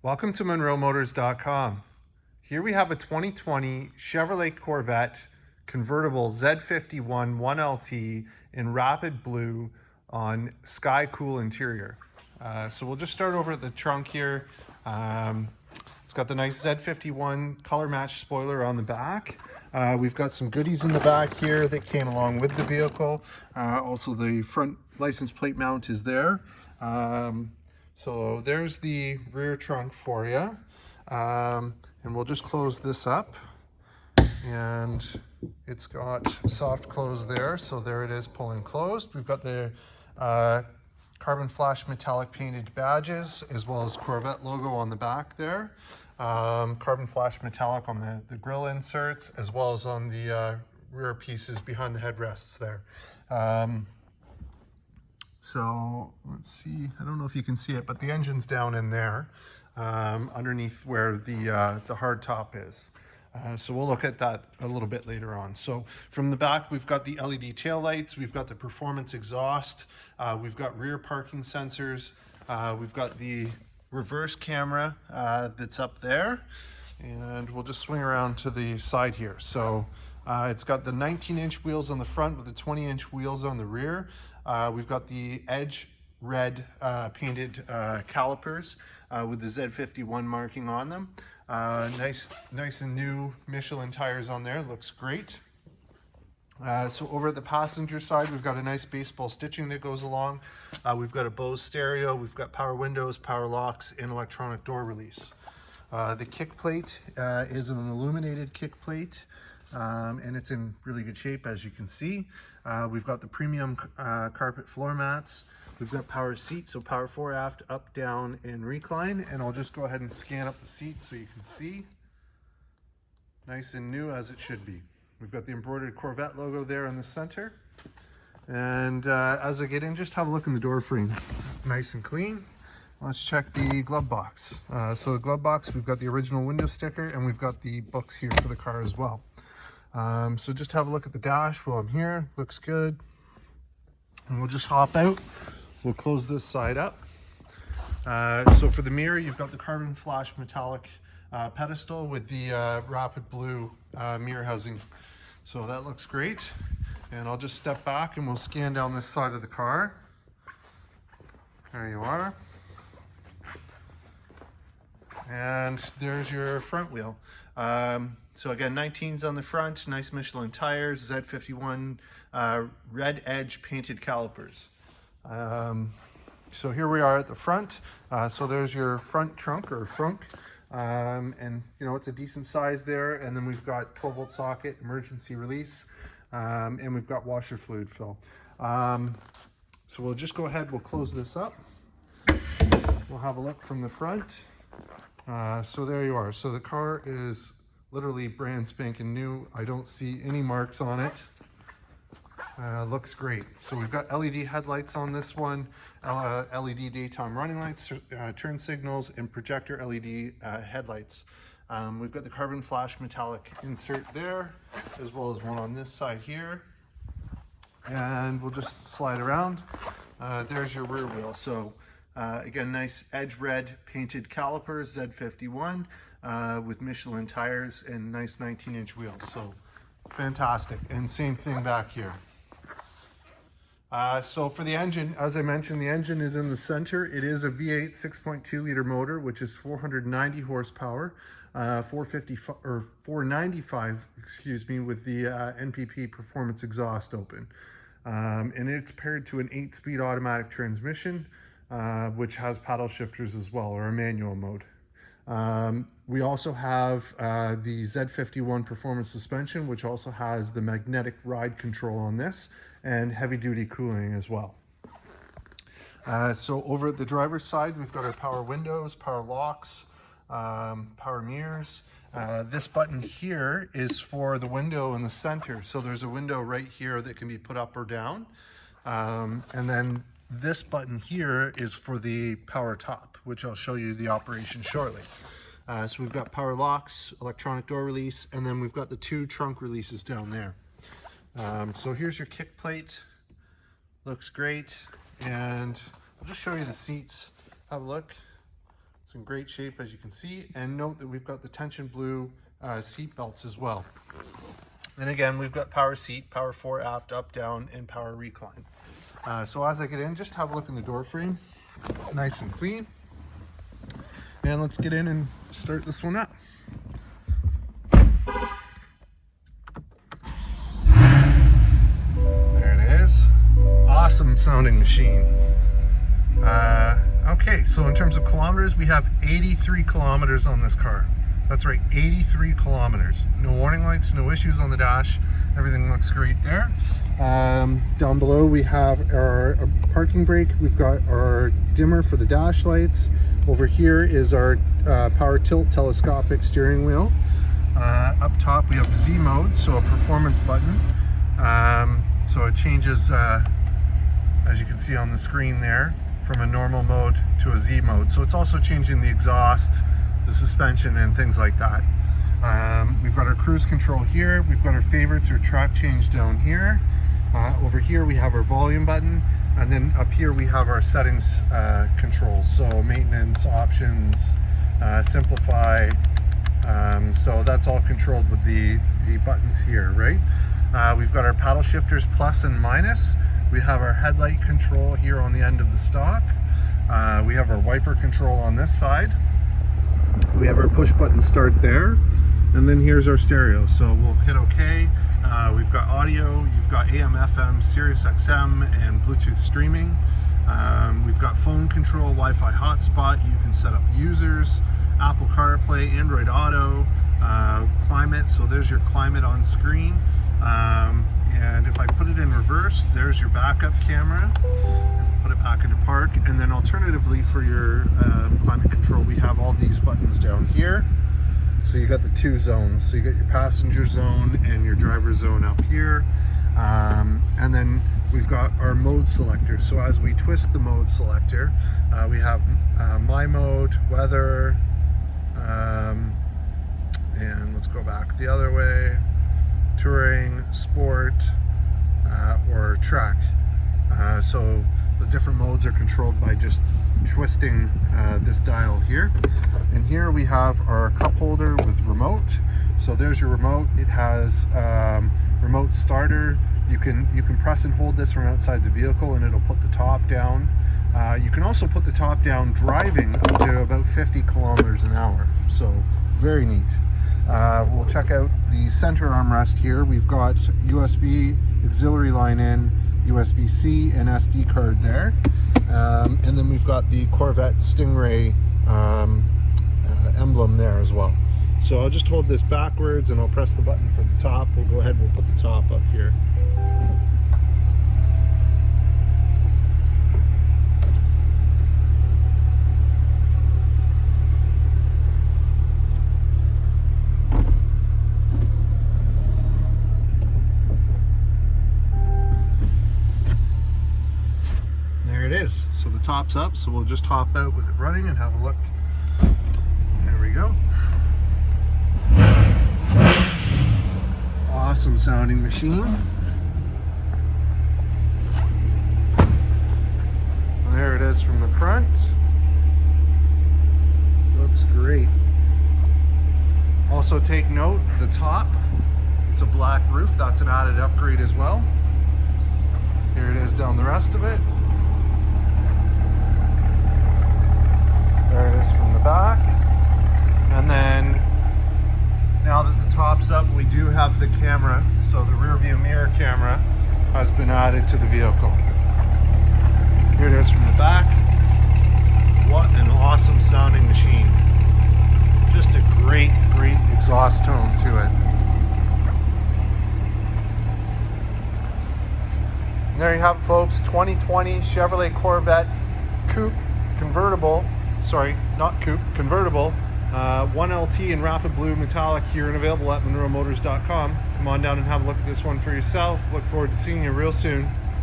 Welcome to MunroMotors.com. Here we have a 2020 Chevrolet Corvette Convertible Z51 1LT in rapid blue on sky cool interior. So we'll just start over at the trunk here. It's got the nice Z51 color match spoiler on the back. We've got some goodies in the back here that came along with the vehicle. Also the front license plate mount is there. So there's the rear trunk for you. And we'll just close this up. And it's got soft close there. So there it is, pulling closed. We've got the carbon flash metallic painted badges, as well as Corvette logo on the back there. Carbon flash metallic on the grille inserts, as well as on the rear pieces behind the headrests there. So let's see, I don't know if you can see it, but the engine's down in there, underneath where the hard top is. So we'll look at that a little bit later on. So from the back, we've got the LED tail lights, we've got the performance exhaust, we've got rear parking sensors, we've got the reverse camera that's up there, and we'll just swing around to the side here. So it's got the 19-inch wheels on the front with the 20-inch wheels on the rear. We've got the edge red painted calipers with the Z51 marking on them. Nice and new Michelin tires on there, looks great. So over at the passenger side, we've got a nice baseball stitching that goes along. We've got a Bose stereo, we've got power windows, power locks, and electronic door release. The kick plate is an illuminated kick plate, and it's in really good shape, as you can see. We've got the premium carpet floor mats. We've got power seats, so power fore, aft, up, down, and recline. And I'll just go ahead and scan up the seats so you can see. Nice and new, as it should be. We've got the embroidered Corvette logo there in the center. And as I get in, just have a look in the door frame. Nice and clean. Let's check the glove box. So the glove box, we've got the original window sticker, and we've got the books here for the car as well. So just have a look at the dash while I'm here. Looks good. And we'll just hop out. We'll close this side up. So for the mirror, you've got the carbon flash metallic pedestal with the rapid blue mirror housing. So that looks great. And I'll just step back and we'll scan down this side of the car. There you are. And there's your front wheel. So again, 19s on the front, nice Michelin tires, Z51 red edge painted calipers. So here we are at the front. So there's your front trunk or trunk. And you know, it's a decent size there. And then we've got 12-volt socket, emergency release, and we've got washer fluid fill. So we'll just go ahead, we'll close this up. We'll have a look from the front. So there you are. So the car is literally brand spanking new. I don't see any marks on it. Looks great. So we've got LED headlights on this one, LED daytime running lights, turn signals, and projector LED headlights. We've got the carbon flash metallic insert there, as well as one on this side here. And we'll just slide around. There's your rear wheel. So again, nice edge red painted calipers, Z51, with Michelin tires and nice 19-inch wheels. So fantastic. And same thing back here. So for the engine, as I mentioned, the engine is in the center. It is a V8 6.2 liter motor, which is 490 horsepower, 495, excuse me, with the NPP performance exhaust open. And it's paired to an 8-speed automatic transmission, which has paddle shifters as well, or a manual mode. We also have the Z51 performance suspension, which also has the magnetic ride control on this, and heavy duty cooling as well. So over at the driver's side, we've got our power windows, power locks, power mirrors. This button here is for the window in the center. So there's a window right here that can be put up or down. And then this button here is for the power top, which I'll show you the operation shortly. So we've got power locks, electronic door release, and then we've got the 2 trunk releases down there. So here's your kick plate. Looks great. And I'll just show you the seats. Have a look. It's in great shape, as you can see, and note that we've got the tension blue seat belts as well. And again, we've got power seat, power fore, aft, up, down, and power recline. So as I get in, just have a look in the door frame. Nice and clean. And let's get in and start this one up. There it is. Awesome sounding machine. Okay, so in terms of kilometers, we have 83 kilometers on this car. That's right, 83 kilometers. No warning lights, no issues on the dash. Everything looks great there. Down below we have our parking brake. We've got our dimmer for the dash lights. Over here is our power tilt telescopic steering wheel. Up top we have Z mode, so a performance button. So it changes, as you can see on the screen there, from a normal mode to a Z mode. So it's also changing the exhaust, the suspension, and things like that. We've got our cruise control here. We've got our favorites or track change down here. Over here we have our volume button, and then up here we have our settings controls. So maintenance, options, simplify. So that's all controlled with the buttons here, right? We've got our paddle shifters plus and minus. We have our headlight control here on the end of the stock. We have our wiper control on this side. We have our push button start there. And then here's our stereo. So we'll hit OK. We've got audio. You've got AM, FM, Sirius XM, and Bluetooth streaming. We've got phone control, Wi-Fi hotspot. You can set up users, Apple CarPlay, Android Auto, climate. So there's your climate on screen. And if I put it in reverse, there's your backup camera. Put it back into park. And then alternatively for your climate control, we have all these buttons down here. So you got the two zones. So you got your passenger zone and your driver zone up here. And then we've got our mode selector. So as we twist the mode selector, we have my mode, weather, and let's go back the other way, touring, sport, or track. So the different modes are controlled by just twisting this dial here. And here we have our cup holder with remote. So there's your remote. It has remote starter. You can press and hold this from outside the vehicle and it'll put the top down. You can also put the top down driving up to about 50 kilometers an hour. So very neat. We'll check out the center armrest here. We've got USB auxiliary line in, USB-C, and SD card there. And then we've got the Corvette Stingray emblem there as well. So I'll just hold this backwards and I'll press the button for the top. We'll go ahead, we'll put the top up here. There it is. So the top's up, so we'll just hop out with it running and have a look. There we go. Awesome sounding machine. There it is from the front. Looks great. Also take note, the top, it's a black roof. That's an added upgrade as well. Here it is down the rest of it. There it is from the back. And then now that the top's up, we do have the camera. So the rear view mirror camera has been added to the vehicle. Here it is from the back. What an awesome sounding machine. Just a great, great exhaust tone to it. And there you have it, folks. 2020 Chevrolet Corvette Coupe convertible. Sorry, not coupe, convertible. 1LT in rapid blue metallic here and available at munromotors.com. Come on down and have a look at this one for yourself. Look forward to seeing you real soon.